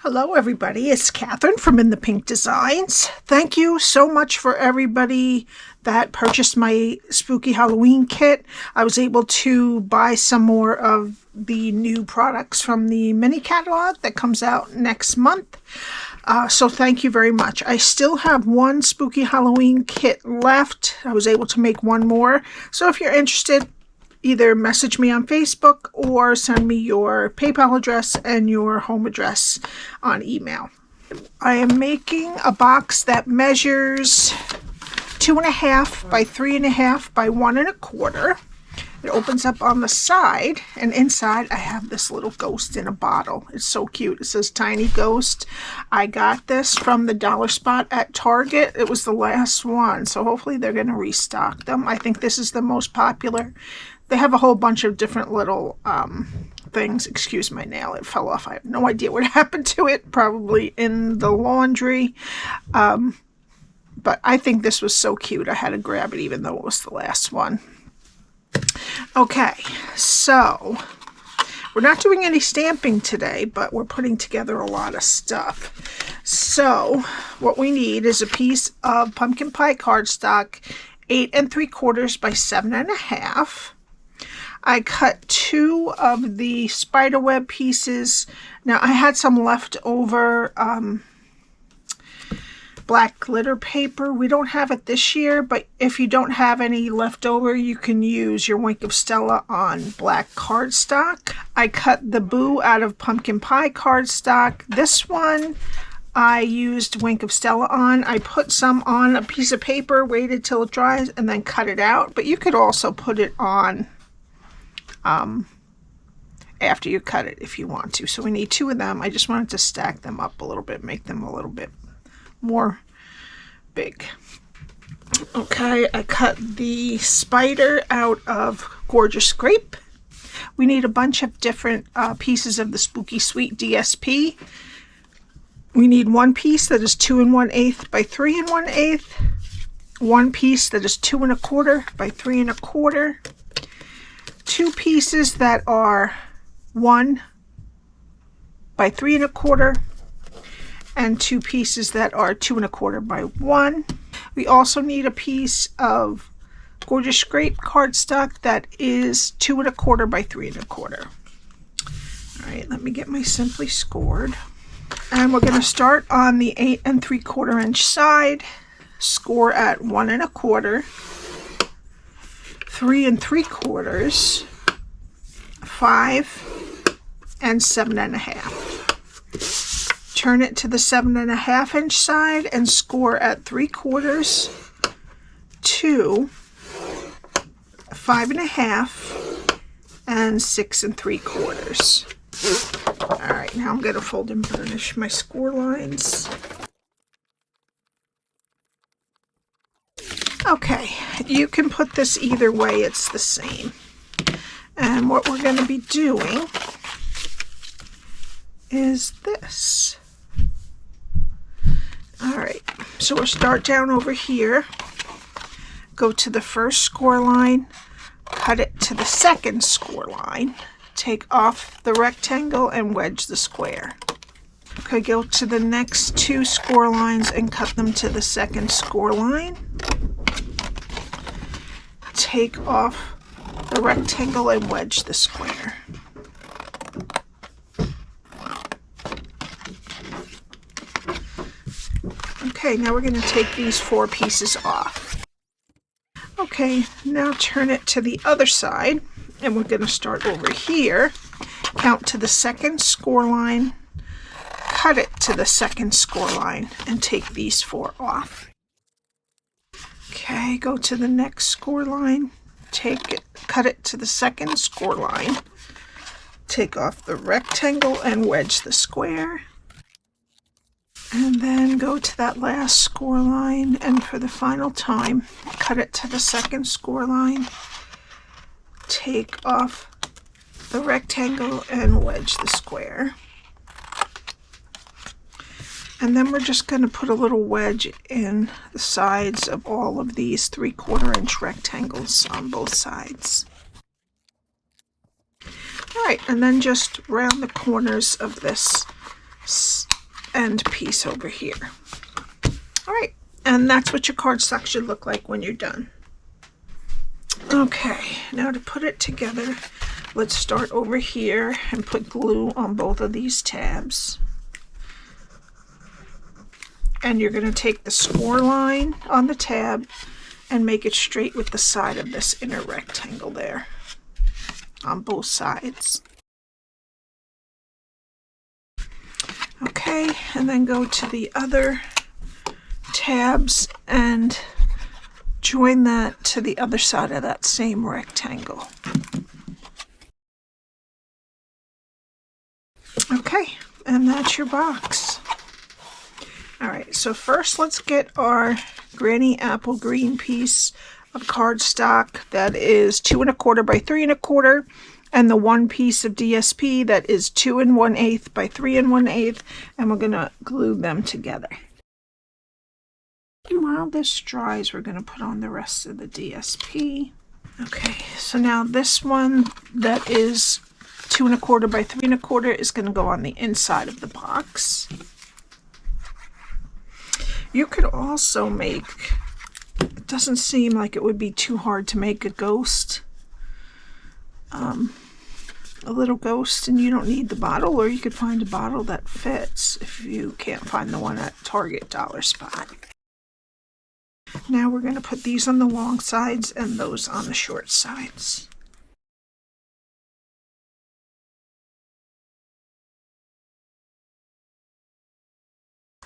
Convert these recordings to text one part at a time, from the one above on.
Hello everybody, it's Cathryn from In the Pink Designs. Thank you so much for everybody that purchased my spooky Halloween kit. I was able to buy some more of the new products from the mini catalog that comes out next month. So thank you very much. I still have one spooky Halloween kit left. I was able to make one more. So if you're interested, either message me on Facebook or send me your PayPal address and your home address on email. I am making a box that measures 2.5 by 3.5 by 1 1/4. It opens up on the side, and inside I have this little ghost in a bottle. It's so cute. It says Tiny Ghost. I got this from the dollar spot at Target. It was the last one, so hopefully they're going to restock them. I think this is the most popular. They have a whole bunch of different little things. Excuse my nail, it fell off. I have no idea what happened to it. Probably in the laundry. But I think this was so cute. I had to grab it even though it was the last one. Okay, so we're not doing any stamping today, but we're putting together a lot of stuff. So what we need is a piece of pumpkin pie cardstock, 8 3/4 by 7 1/2. I cut 2 of the spiderweb pieces. Now I had some leftover black glitter paper. We don't have it this year, but if you don't have any left over, you can use your Wink of Stella on black cardstock. I cut the Boo out of pumpkin pie cardstock. This one I used Wink of Stella on. I put some on a piece of paper, waited till it dries, and then cut it out. But you could also put it on after you cut it if you want to. So we need 2 of them. I just wanted to stack them up a little bit, make them a little bit more big. Okay, I cut the spider out of Gorgeous Grape. We need a bunch of different pieces of the Spooky Sweet DSP. We need one piece that is 2 1/8 by 3 1/8. One piece that is 2 1/4 by 3 1/4. 2 pieces that are 1 by 3 1/4. And 2 pieces that are 2 1/4 by 1. We also need a piece of Gorgeous Grape cardstock that is 2 1/4 by 3 1/4. All right, let me get my Simply Scored. And we're going to start on the 8 3/4 inch side. Score at 1 1/4, 3 3/4, 5, and 7 1/2. Turn it to the 7 1/2 inch side and score at 3/4, 2, 5 1/2, and 6 3/4. All right, now I'm going to fold and burnish my score lines. Okay, you can put this either way, it's the same. And what we're going to be doing is this. Alright, so we'll start down over here, go to the first score line, cut it to the second score line, take off the rectangle and wedge the square. Okay, go to the next 2 score lines and cut them to the second score line. Take off the rectangle and wedge the square. Okay, now we're going to take these 4 pieces off. Okay, now turn it to the other side, and we're going to start over here. Count to the second score line, cut it to the second score line, and take these 4 off. Okay, go to the next score line, take it, cut it to the second score line, take off the rectangle and wedge the square. And then go to that last score line, and for the final time, cut it to the second score line, take off the rectangle and wedge the square. And then we're just going to put a little wedge in the sides of all of these 3/4 inch rectangles on both sides. All right, and then just round the corners of this end piece over here. All right, and that's what your cardstock should look like when you're done. Okay, now to put it together, let's start over here and put glue on both of these tabs. And you're going to take the score line on the tab and make it straight with the side of this inner rectangle there on both sides. Okay, and then go to the other tabs and join that to the other side of that same rectangle. Okay, and that's your box. All right, so first let's get our Granny Apple green piece of cardstock that is 2 1/4 by 3 1/4, and the one piece of DSP that is 2 1/8 by 3 1/8, and we're gonna glue them together. And while this dries, we're gonna put on the rest of the DSP. Okay, so now this one that is 2 1/4 by 3 1/4 is gonna go on the inside of the box. You could also make, it doesn't seem like it would be too hard to make a ghost, a little ghost, and you don't need the bottle, or you could find a bottle that fits if you can't find the one at Target Dollar Spot. Now we're going to put these on the long sides and those on the short sides.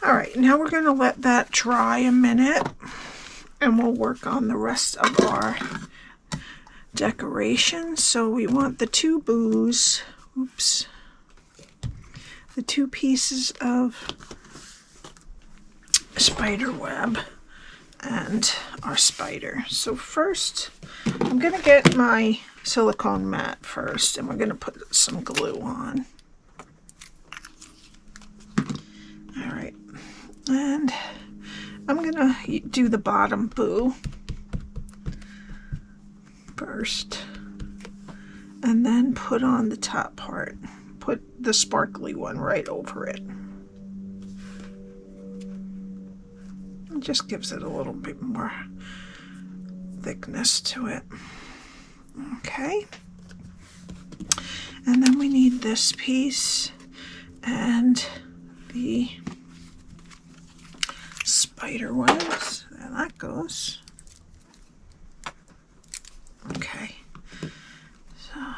All right, now we're going to let that dry a minute, and we'll work on the rest of our decoration. So we want the two boos, the two pieces of spider web and our spider. So first, I'm going to get my silicone mat first, and we're going to put some glue on. All right, and I'm going to do the bottom boo first, and then put on the top part. Put the sparkly one right over it. It just gives it a little bit more thickness to it. Okay. And then we need this piece and the spider webs. There that goes. Okay. So I'm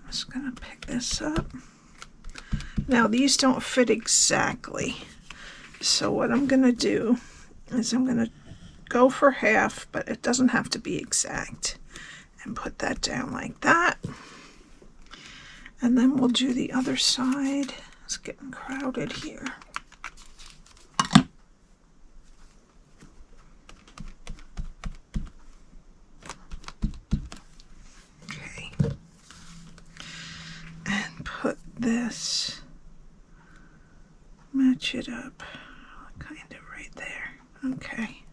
just going to pick this up. Now these don't fit exactly. So what I'm going to do is I'm going to go for half, but it doesn't have to be exact, and put that down like that. And then we'll do the other side. It's getting crowded here. Okay. And put this, match it up kind of right there. Okay.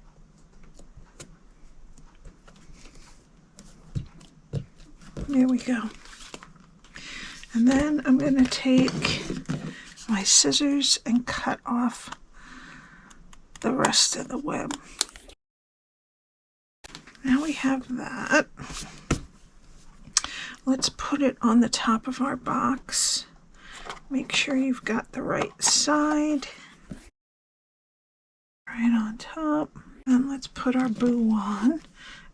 There we go. And then I'm going to take my scissors and cut off the rest of the web. Now we have that. Let's put it on the top of our box. Make sure you've got the right side. Right on top. And let's put our boo on.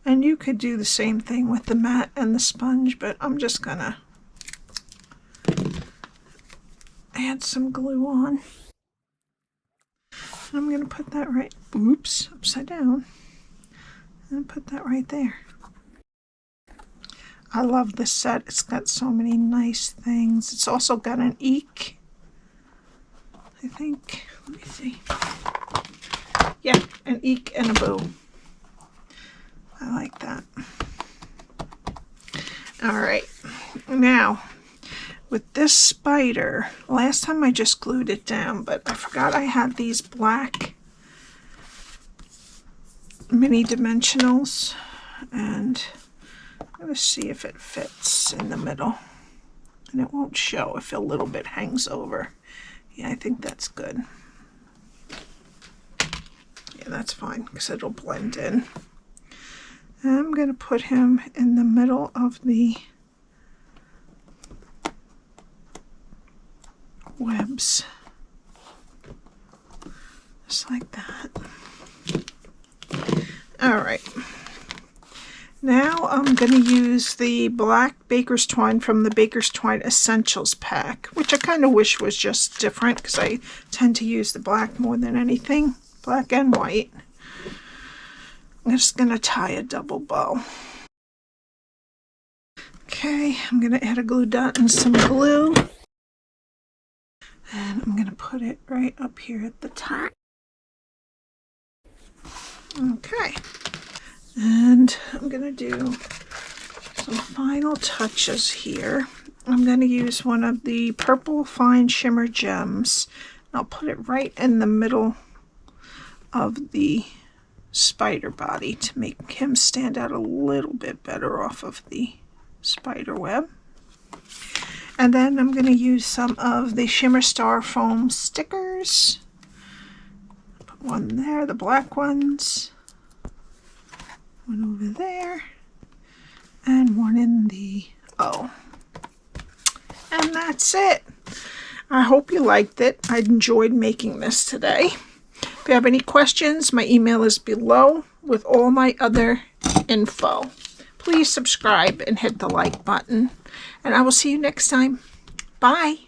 And you could do the same thing with the mat and the sponge, but I'm just gonna add some glue on. I'm gonna put that right, upside down, and put that right there. I love this set. It's got so many nice things. It's also got an eek, I think. Let me see. Yeah, an eek and a boo. I like that. All right, now with this spider, last time I just glued it down, but I forgot I had these black mini dimensionals, and I'm going to see if it fits in the middle. And it won't show if a little bit hangs over. Yeah, I think that's good. that's fine because it'll blend in. And I'm going to put him in the middle of the webs. Just like that. Alright. Now I'm going to use the black Baker's Twine from the Baker's Twine Essentials pack, which I kind of wish was just different because I tend to use the black more than anything. Black and white. I'm just going to tie a double bow. Okay, I'm going to add a glue dot and some glue. And I'm going to put it right up here at the top. Okay. And I'm going to do some final touches here. I'm going to use one of the purple fine shimmer gems. I'll put it right in the middle of the spider body to make him stand out a little bit better off of the spider web. And then I'm going to use some of the Shimmer Star Foam Stickers. Put one there, the black ones. One over there. And one in the O. And that's it. I hope you liked it. I enjoyed making this today. If you have any questions, my email is below with all my other info. Please subscribe and hit the like button. And I will see you next time. Bye.